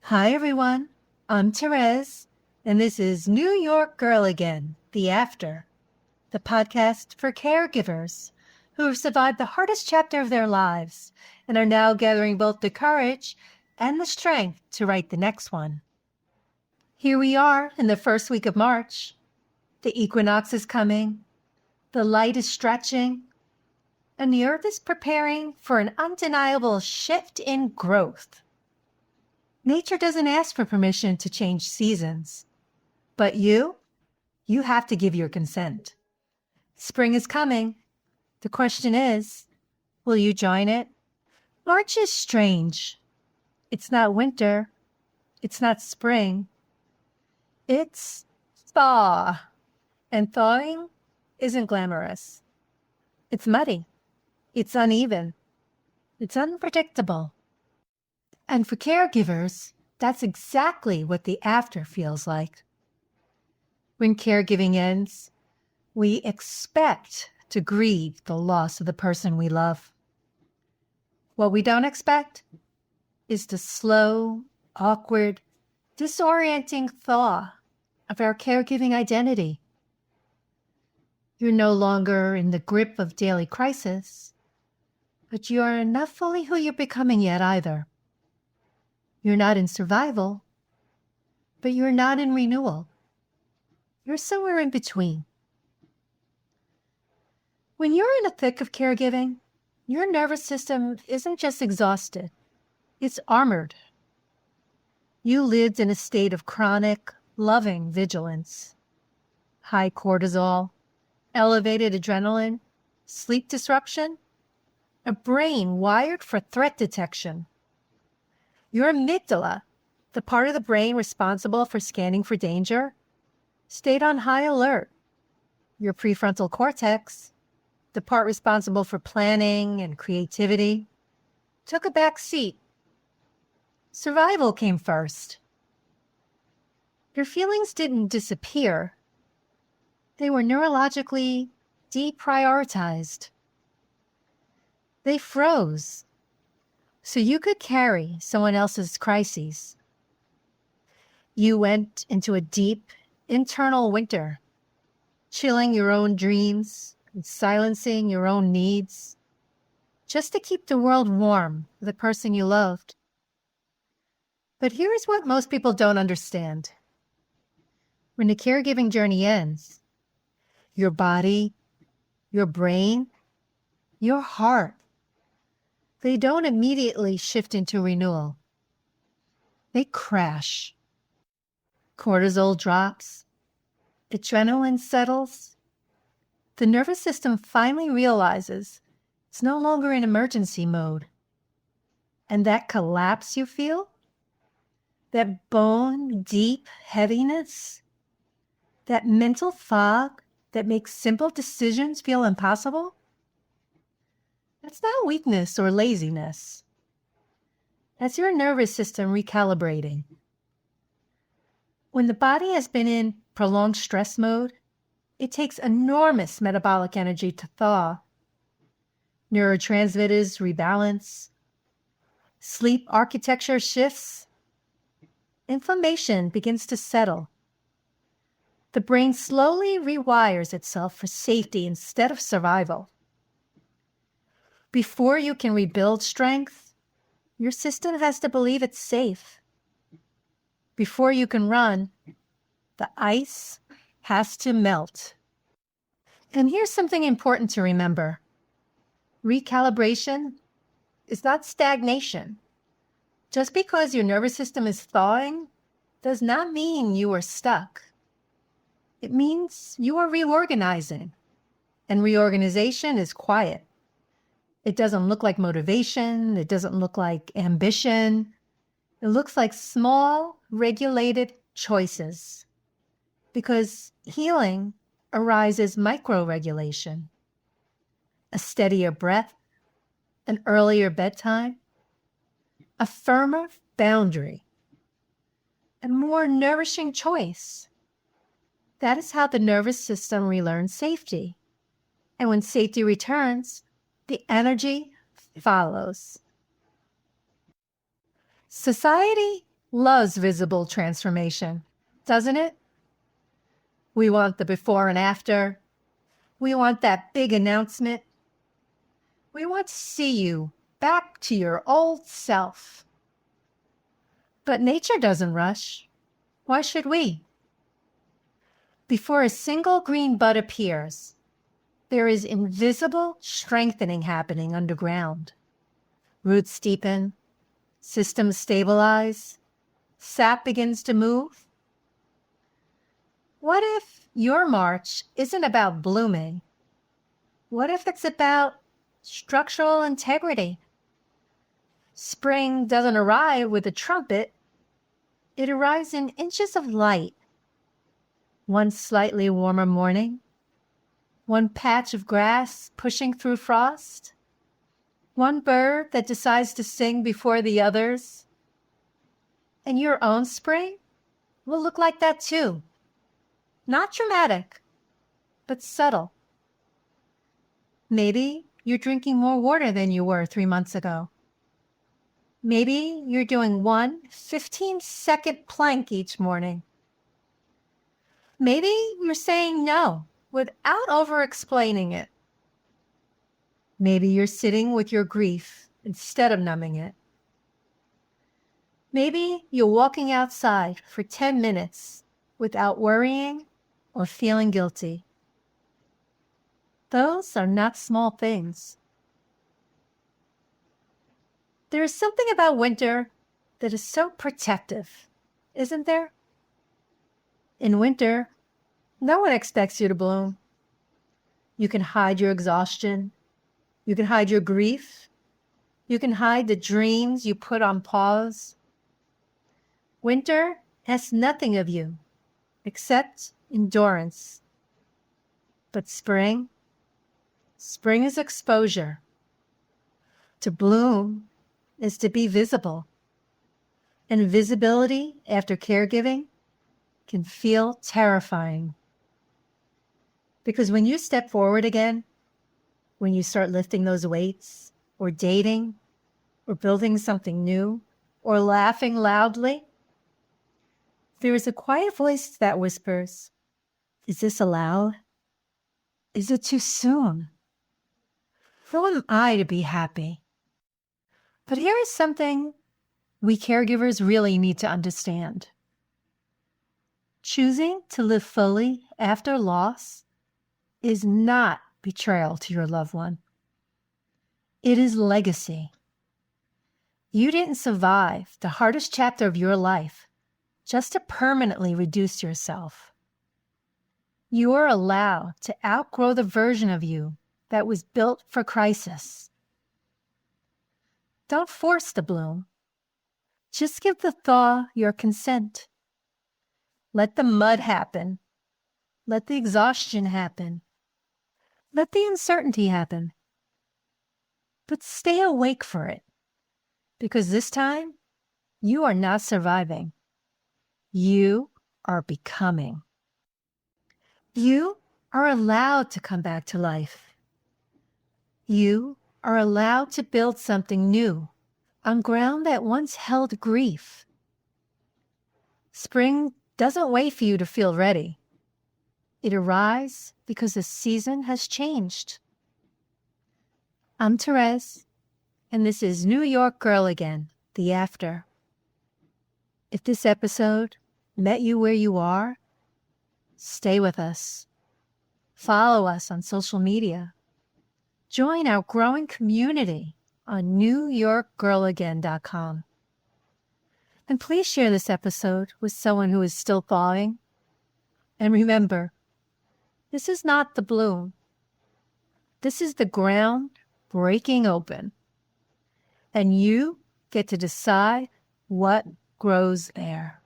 Hi, everyone. I'm Thérèse, and this is New York Girl Again, The After, the podcast for caregivers who have survived the hardest chapter of their lives and are now gathering both the courage and the strength to write the next one. Here we are in the first week of March. The equinox is coming, the light is stretching, and the earth is preparing for an undeniable shift in growth. Nature doesn't ask for permission to change seasons, but you have to give your consent. Spring is coming. The question is, will you join it? March is strange. It's not winter. It's not spring. It's thaw. And thawing isn't glamorous. It's muddy. It's uneven. It's unpredictable. And for caregivers, that's exactly what the after feels like. When caregiving ends, we expect to grieve the loss of the person we love. What we don't expect is the slow, awkward, disorienting thaw of our caregiving identity. You're no longer in the grip of daily crisis, but you are not fully who you're becoming yet either. You're not in survival, but you're not in renewal. You're somewhere in between. When you're in the thick of caregiving, your nervous system isn't just exhausted, it's armored. You lived in a state of chronic, loving vigilance. High cortisol, elevated adrenaline, sleep disruption, a brain wired for threat detection. Your amygdala, the part of the brain responsible for scanning for danger, stayed on high alert. Your prefrontal cortex, the part responsible for planning and creativity, took a back seat. Survival came first. Your feelings didn't disappear. They were neurologically deprioritized. They froze so you could carry someone else's crises. You went into a deep internal winter, chilling your own dreams and silencing your own needs, just to keep the world warm for the person you loved. But here is what most people don't understand. When the caregiving journey ends, your body, your brain, your heart, they don't immediately shift into renewal. They crash. Cortisol drops. Adrenaline settles. The nervous system finally realizes it's no longer in emergency mode. And that collapse you feel, that bone-deep heaviness, that mental fog that makes simple decisions feel impossible, that's not weakness or laziness. That's your nervous system recalibrating. When the body has been in prolonged stress mode, it takes enormous metabolic energy to thaw. Neurotransmitters rebalance. Sleep architecture shifts. Inflammation begins to settle. The brain slowly rewires itself for safety instead of survival. Before you can rebuild strength, your system has to believe it's safe. Before you can run, the ice has to melt. And here's something important to remember. Recalibration is not stagnation. Just because your nervous system is thawing does not mean you are stuck. It means you are reorganizing. And reorganization is quiet. It doesn't look like motivation. It doesn't look like ambition. It looks like small, regulated choices. Because healing arises micro-regulation. A steadier breath, an earlier bedtime, a firmer boundary, a more nourishing choice. That is how the nervous system relearns safety. And when safety returns, the energy follows. Society loves visible transformation, doesn't it? We want the before and after. We want that big announcement. We want to see you back to your old self. But nature doesn't rush. Why should we? Before a single green bud appears, there is invisible strengthening happening underground. Roots deepen, systems stabilize, sap begins to move. What if your march isn't about blooming? What if it's about structural integrity? Spring doesn't arrive with a trumpet. It arrives in inches of light. One slightly warmer morning, one patch of grass pushing through frost, one bird that decides to sing before the others. And your own spring will look like that too. Not dramatic, but subtle. Maybe you're drinking more water than you were 3 months ago. Maybe you're doing one 15-second plank each morning. Maybe you're saying no without over-explaining it. Maybe you're sitting with your grief instead of numbing it. Maybe you're walking outside for 10 minutes without worrying or feeling guilty. Those are not small things. There is something about winter that is so protective, isn't there? In winter, no one expects you to bloom. You can hide your exhaustion. You can hide your grief. You can hide the dreams you put on pause. Winter has nothing of you except endurance. But spring is exposure. To bloom is to be visible. And visibility after caregiving can feel terrifying. Because when you step forward again, when you start lifting those weights, or dating, or building something new, or laughing loudly, there is a quiet voice that whispers, "Is this allowed? Is it too soon? Who am I to be happy?" But here is something we caregivers really need to understand. Choosing to live fully after loss is not betrayal to your loved one. It is legacy. You didn't survive the hardest chapter of your life just to permanently reduce yourself. You are allowed to outgrow the version of you that was built for crisis. Don't force the bloom. Just give the thaw your consent. Let the mud happen. Let the exhaustion happen. Let the uncertainty happen. But stay awake for it, because this time you are not surviving. You are becoming. You are allowed to come back to life. You are allowed to build something new on ground that once held grief. Spring doesn't wait for you to feel ready. It arrives because the season has changed. I'm Thérèse, and this is New York Girl Again, the after. If this episode met you where you are, stay with us. Follow us on social media. Join our growing community on NewYorkGirlAgain.com. And please share this episode with someone who is still thawing. And remember, this is not the bloom. This is the ground breaking open. And you get to decide what grows there.